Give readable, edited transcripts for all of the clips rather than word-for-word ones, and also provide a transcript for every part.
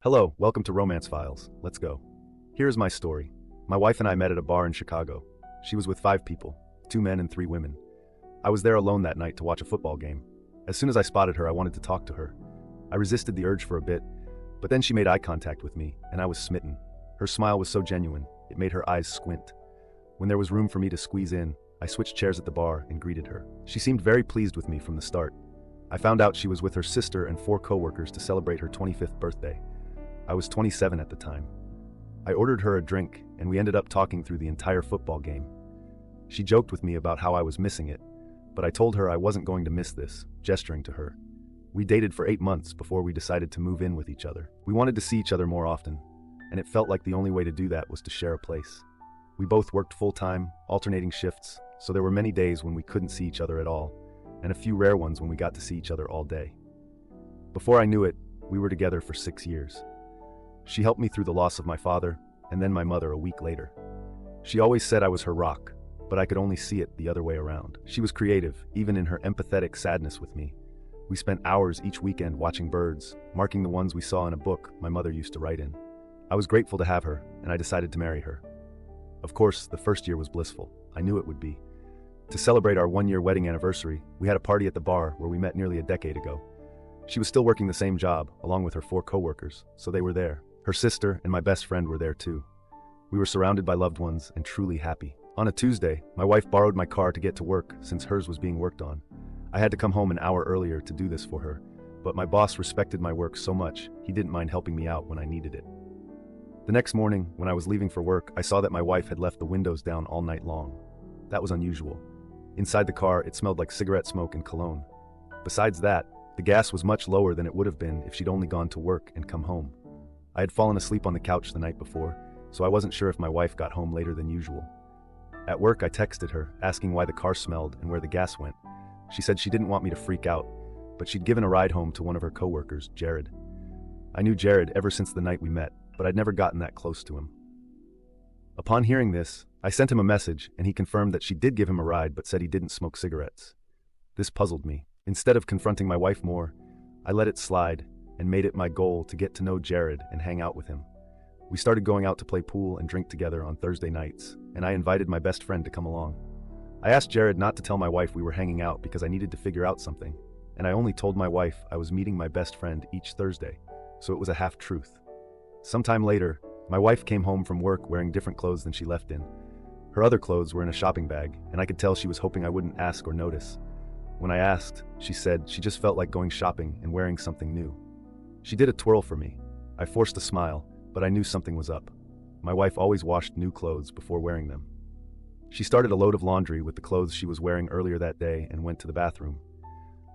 Hello, welcome to Romance Files. Let's go. Here's my story. My wife and I met at a bar in Chicago. She was with 5 people, 2 men and 3 women. I was there alone that night to watch a football game. As soon as I spotted her, I wanted to talk to her. I resisted the urge for a bit, but then she made eye contact with me, and I was smitten. Her smile was so genuine, it made her eyes squint. When there was room for me to squeeze in, I switched chairs at the bar and greeted her. She seemed very pleased with me from the start. I found out she was with her sister and 4 coworkers to celebrate her 25th birthday. I was 27 at the time. I ordered her a drink, and we ended up talking through the entire football game. She joked with me about how I was missing it, but I told her I wasn't going to miss this, gesturing to her. We dated for 8 months before we decided to move in with each other. We wanted to see each other more often, and it felt like the only way to do that was to share a place. We both worked full-time, alternating shifts, so there were many days when we couldn't see each other at all, and a few rare ones when we got to see each other all day. Before I knew it, we were together for 6 years. She helped me through the loss of my father, and then my mother a week later. She always said I was her rock, but I could only see it the other way around. She was creative, even in her empathetic sadness with me. We spent hours each weekend watching birds, marking the ones we saw in a book my mother used to write in. I was grateful to have her, and I decided to marry her. Of course, the first year was blissful. I knew it would be. To celebrate our 1-year wedding anniversary, we had a party at the bar where we met nearly a decade ago. She was still working the same job, along with her 4 coworkers, so they were there. Her sister and my best friend were there too. We were surrounded by loved ones and truly happy. On a Tuesday, my wife borrowed my car to get to work since hers was being worked on. I had to come home an hour earlier to do this for her, but my boss respected my work so much, he didn't mind helping me out when I needed it. The next morning, when I was leaving for work, I saw that my wife had left the windows down all night long. That was unusual. Inside the car, it smelled like cigarette smoke and cologne. Besides that, the gas was much lower than it would have been if she'd only gone to work and come home. I had fallen asleep on the couch the night before, so I wasn't sure if my wife got home later than usual. At work, I texted her, asking why the car smelled and where the gas went. She said she didn't want me to freak out, but she'd given a ride home to one of her coworkers, Jared. I knew Jared ever since the night we met, but I'd never gotten that close to him. Upon hearing this, I sent him a message, and he confirmed that she did give him a ride but said he didn't smoke cigarettes. This puzzled me. Instead of confronting my wife more, I let it slide and made it my goal to get to know Jared and hang out with him. We started going out to play pool and drink together on Thursday nights, and I invited my best friend to come along. I asked Jared not to tell my wife we were hanging out because I needed to figure out something, and I only told my wife I was meeting my best friend each Thursday, so it was a half-truth. Sometime later, my wife came home from work wearing different clothes than she left in. Her other clothes were in a shopping bag, and I could tell she was hoping I wouldn't ask or notice. When I asked, she said she just felt like going shopping and wearing something new. She did a twirl for me. I forced a smile, but I knew something was up. My wife always washed new clothes before wearing them. She started a load of laundry with the clothes she was wearing earlier that day and went to the bathroom.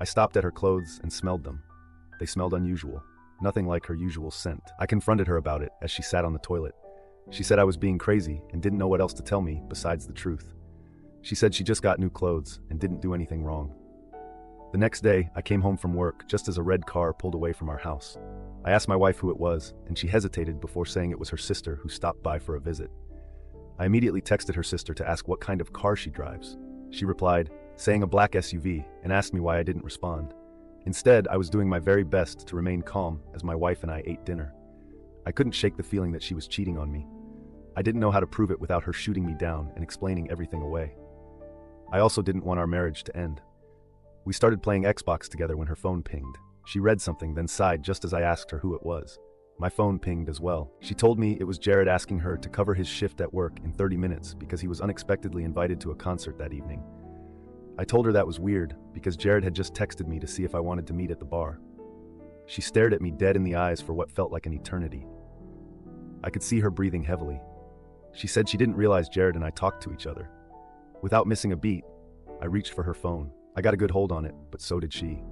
I stopped at her clothes and smelled them. They smelled unusual, nothing like her usual scent. I confronted her about it as she sat on the toilet. She said I was being crazy and didn't know what else to tell me besides the truth. She said she just got new clothes and didn't do anything wrong. The next day, I came home from work just as a red car pulled away from our house. I asked my wife who it was, and she hesitated before saying it was her sister who stopped by for a visit. I immediately texted her sister to ask what kind of car she drives. She replied, saying a black SUV, and asked me why I didn't respond. Instead, I was doing my very best to remain calm as my wife and I ate dinner. I couldn't shake the feeling that she was cheating on me. I didn't know how to prove it without her shooting me down and explaining everything away. I also didn't want our marriage to end. We started playing Xbox together when her phone pinged. She read something, then sighed just as I asked her who it was. My phone pinged as well. She told me it was Jared asking her to cover his shift at work in 30 minutes because he was unexpectedly invited to a concert that evening. I told her that was weird because Jared had just texted me to see if I wanted to meet at the bar. She stared at me dead in the eyes for what felt like an eternity. I could see her breathing heavily. She said she didn't realize Jared and I talked to each other. Without missing a beat, I reached for her phone. I got a good hold on it, but so did she.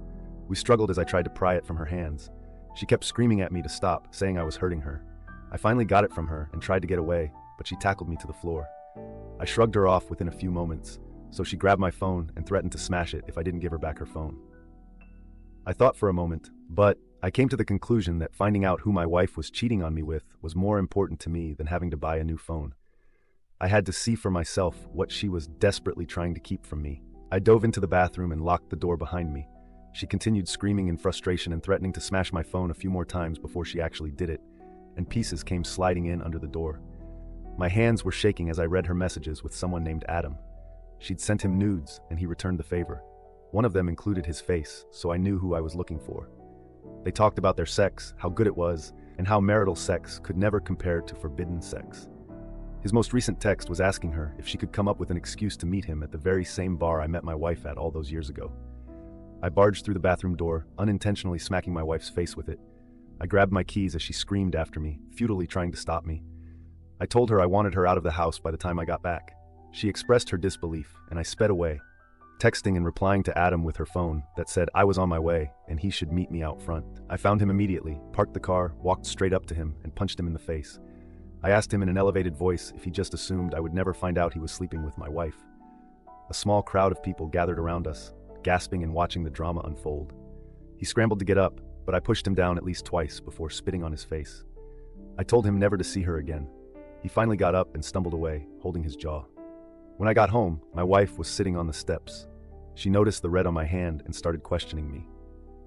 We struggled as I tried to pry it from her hands. She kept screaming at me to stop, saying I was hurting her. I finally got it from her and tried to get away, but she tackled me to the floor. I shrugged her off within a few moments, so she grabbed my phone and threatened to smash it if I didn't give her back her phone. I thought for a moment, but I came to the conclusion that finding out who my wife was cheating on me with was more important to me than having to buy a new phone. I had to see for myself what she was desperately trying to keep from me. I dove into the bathroom and locked the door behind me. She continued screaming in frustration and threatening to smash my phone a few more times before she actually did it, and pieces came sliding in under the door. My hands were shaking as I read her messages with someone named Adam. She'd sent him nudes, and he returned the favor. One of them included his face, so I knew who I was looking for. They talked about their sex, how good it was, and how marital sex could never compare to forbidden sex. His most recent text was asking her if she could come up with an excuse to meet him at the very same bar I met my wife at all those years ago. I barged through the bathroom door, unintentionally smacking my wife's face with it. I grabbed my keys as she screamed after me, futilely trying to stop me. I told her I wanted her out of the house by the time I got back. She expressed her disbelief, and I sped away, texting and replying to Adam with her phone that said I was on my way and he should meet me out front. I found him immediately, parked the car, walked straight up to him, and punched him in the face. I asked him in an elevated voice if he just assumed I would never find out he was sleeping with my wife. A small crowd of people gathered around us, gasping and watching the drama unfold. He scrambled to get up, but I pushed him down at least twice before spitting on his face. I told him never to see her again. He finally got up and stumbled away, holding his jaw. When I got home, my wife was sitting on the steps. She noticed the red on my hand and started questioning me.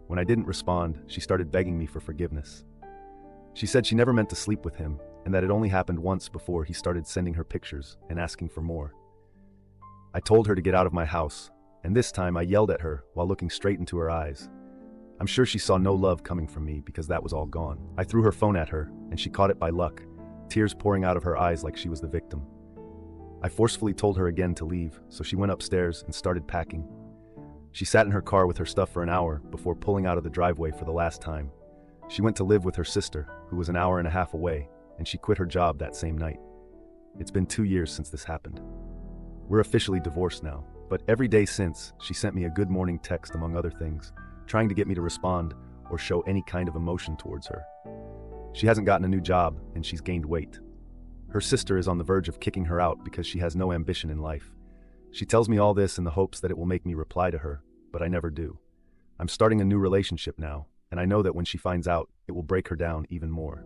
When I didn't respond, she started begging me for forgiveness. She said she never meant to sleep with him, and that it only happened once before he started sending her pictures and asking for more. I told her to get out of my house, and this time I yelled at her while looking straight into her eyes. I'm sure she saw no love coming from me because that was all gone. I threw her phone at her, and she caught it by luck, tears pouring out of her eyes like she was the victim. I forcefully told her again to leave, so she went upstairs and started packing. She sat in her car with her stuff for an hour before pulling out of the driveway for the last time. She went to live with her sister, who was an hour and a half away, and she quit her job that same night. It's been 2 years since this happened. We're officially divorced now, but every day since, she sent me a good morning text among other things, trying to get me to respond or show any kind of emotion towards her. She hasn't gotten a new job, and she's gained weight. Her sister is on the verge of kicking her out because she has no ambition in life. She tells me all this in the hopes that it will make me reply to her, but I never do. I'm starting a new relationship now, and I know that when she finds out, it will break her down even more.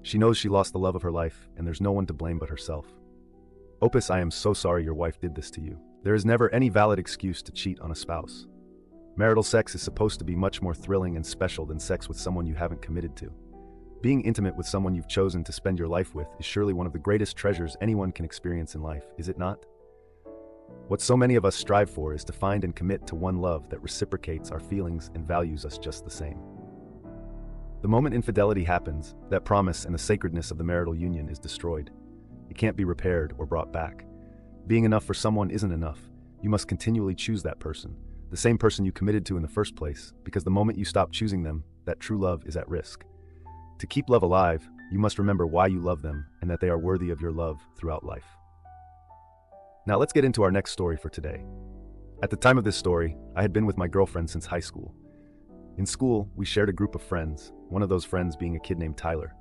She knows she lost the love of her life, and there's no one to blame but herself. Opus, I am so sorry your wife did this to you. There is never any valid excuse to cheat on a spouse. Marital sex is supposed to be much more thrilling and special than sex with someone you haven't committed to. Being intimate with someone you've chosen to spend your life with is surely one of the greatest treasures anyone can experience in life, is it not? What so many of us strive for is to find and commit to one love that reciprocates our feelings and values us just the same. The moment infidelity happens, that promise and the sacredness of the marital union is destroyed. It can't be repaired or brought back. Being enough for someone isn't enough. You must continually choose that person, the same person you committed to in the first place, because the moment you stop choosing them, that true love is at risk. To keep love alive, you must remember why you love them and that they are worthy of your love throughout life. Now let's get into our next story for today. At the time of this story, I had been with my girlfriend since high school. In school, we shared a group of friends, one of those friends being a kid named Tyler.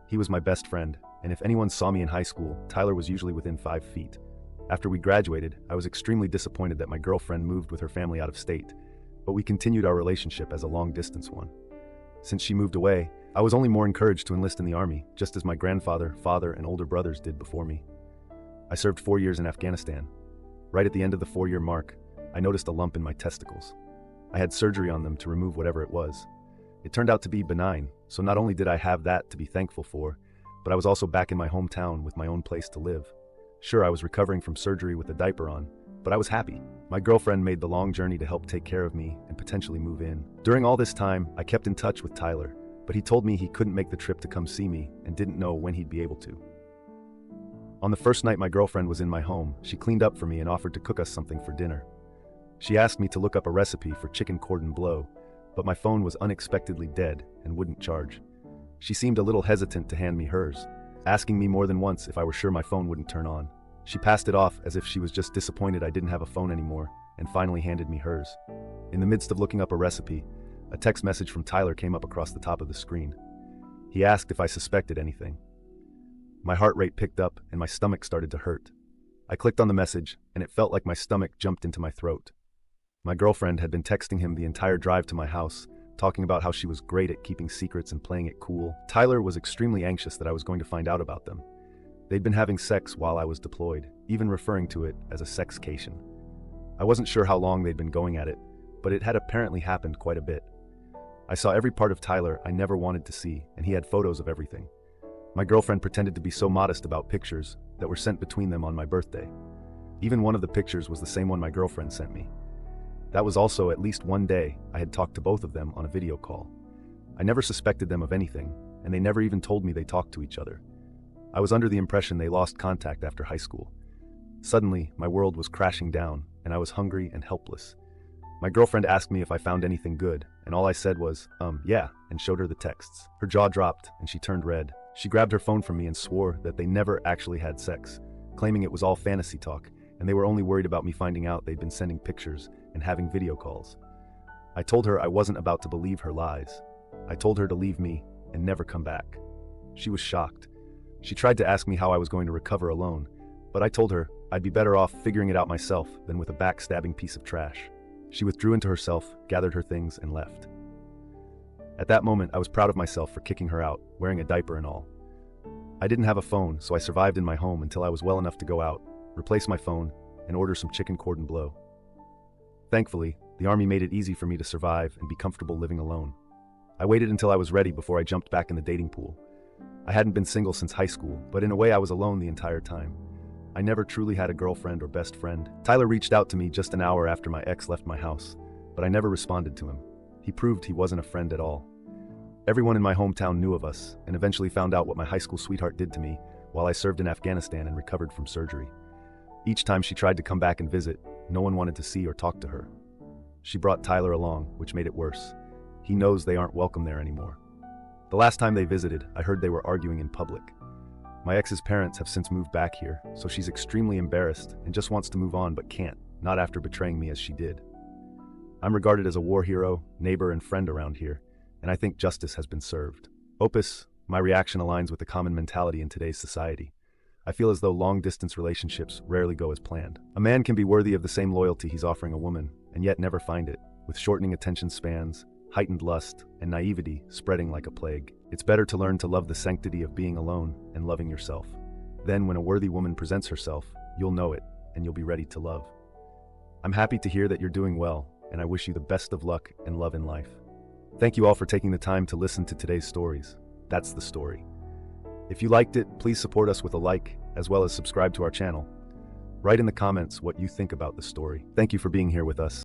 He was my best friend, and if anyone saw me in high school, Tyler was usually within 5 feet. After we graduated, I was extremely disappointed that my girlfriend moved with her family out of state, but we continued our relationship as a long-distance one. Since she moved away, I was only more encouraged to enlist in the army, just as my grandfather, father, and older brothers did before me. I served 4 years in Afghanistan. Right at the end of the 4-year mark, I noticed a lump in my testicles. I had surgery on them to remove whatever it was. It turned out to be benign, so not only did I have that to be thankful for, but I was also back in my hometown with my own place to live. Sure, I was recovering from surgery with a diaper on, but I was happy. My girlfriend made the long journey to help take care of me and potentially move in. During all this time, I kept in touch with Tyler, but he told me he couldn't make the trip to come see me and didn't know when he'd be able to. On the first night my girlfriend was in my home, she cleaned up for me and offered to cook us something for dinner. She asked me to look up a recipe for chicken cordon bleu, but my phone was unexpectedly dead and wouldn't charge. She seemed a little hesitant to hand me hers, asking me more than once if I were sure my phone wouldn't turn on. She passed it off as if she was just disappointed I didn't have a phone anymore, and finally handed me hers. In the midst of looking up a recipe, a text message from Tyler came up across the top of the screen. He asked if I suspected anything. My heart rate picked up and my stomach started to hurt. I clicked on the message, and it felt like my stomach jumped into my throat. My girlfriend had been texting him the entire drive to my house, talking about how she was great at keeping secrets and playing it cool. Tyler was extremely anxious that I was going to find out about them. They'd been having sex while I was deployed, even referring to it as a sexcation. I wasn't sure how long they'd been going at it, but it had apparently happened quite a bit. I saw every part of Tyler I never wanted to see, and he had photos of everything. My girlfriend pretended to be so modest about pictures that were sent between them on my birthday. Even one of the pictures was the same one my girlfriend sent me. That was also at least one day I had talked to both of them on a video call. I never suspected them of anything, and they never even told me they talked to each other. I was under the impression they lost contact after high school. Suddenly, my world was crashing down, and I was hungry and helpless. My girlfriend asked me if I found anything good, and all I said was, yeah, and showed her the texts. Her jaw dropped, and she turned red. She grabbed her phone from me and swore that they never actually had sex, claiming it was all fantasy talk, and they were only worried about me finding out they'd been sending pictures and having video calls. I told her I wasn't about to believe her lies. I told her to leave me and never come back. She was shocked. She tried to ask me how I was going to recover alone, but I told her I'd be better off figuring it out myself than with a backstabbing piece of trash. She withdrew into herself, gathered her things, and left. At that moment, I was proud of myself for kicking her out, wearing a diaper and all. I didn't have a phone, so I survived in my home until I was well enough to go out, replace my phone, and order some chicken cordon bleu. Thankfully, the army made it easy for me to survive and be comfortable living alone. I waited until I was ready before I jumped back in the dating pool. I hadn't been single since high school, but in a way I was alone the entire time. I never truly had a girlfriend or best friend. Tyler reached out to me just an hour after my ex left my house, but I never responded to him. He proved he wasn't a friend at all. Everyone in my hometown knew of us, and eventually found out what my high school sweetheart did to me while I served in Afghanistan and recovered from surgery. Each time she tried to come back and visit, no one wanted to see or talk to her. She brought Tyler along, which made it worse. He knows they aren't welcome there anymore. The last time they visited, I heard they were arguing in public. My ex's parents have since moved back here, so she's extremely embarrassed and just wants to move on but can't, not after betraying me as she did. I'm regarded as a war hero, neighbor, and friend around here, and I think justice has been served. Opus, my reaction aligns with the common mentality in today's society. I feel as though long-distance relationships rarely go as planned. A man can be worthy of the same loyalty he's offering a woman, and yet never find it, with shortening attention spans, heightened lust, and naivety spreading like a plague. It's better to learn to love the sanctity of being alone and loving yourself. Then, when a worthy woman presents herself, you'll know it, and you'll be ready to love. I'm happy to hear that you're doing well, and I wish you the best of luck and love in life. Thank you all for taking the time to listen to today's stories. That's the story. If you liked it, please support us with a like, as well as subscribe to our channel. Write in the comments what you think about the story. Thank you for being here with us.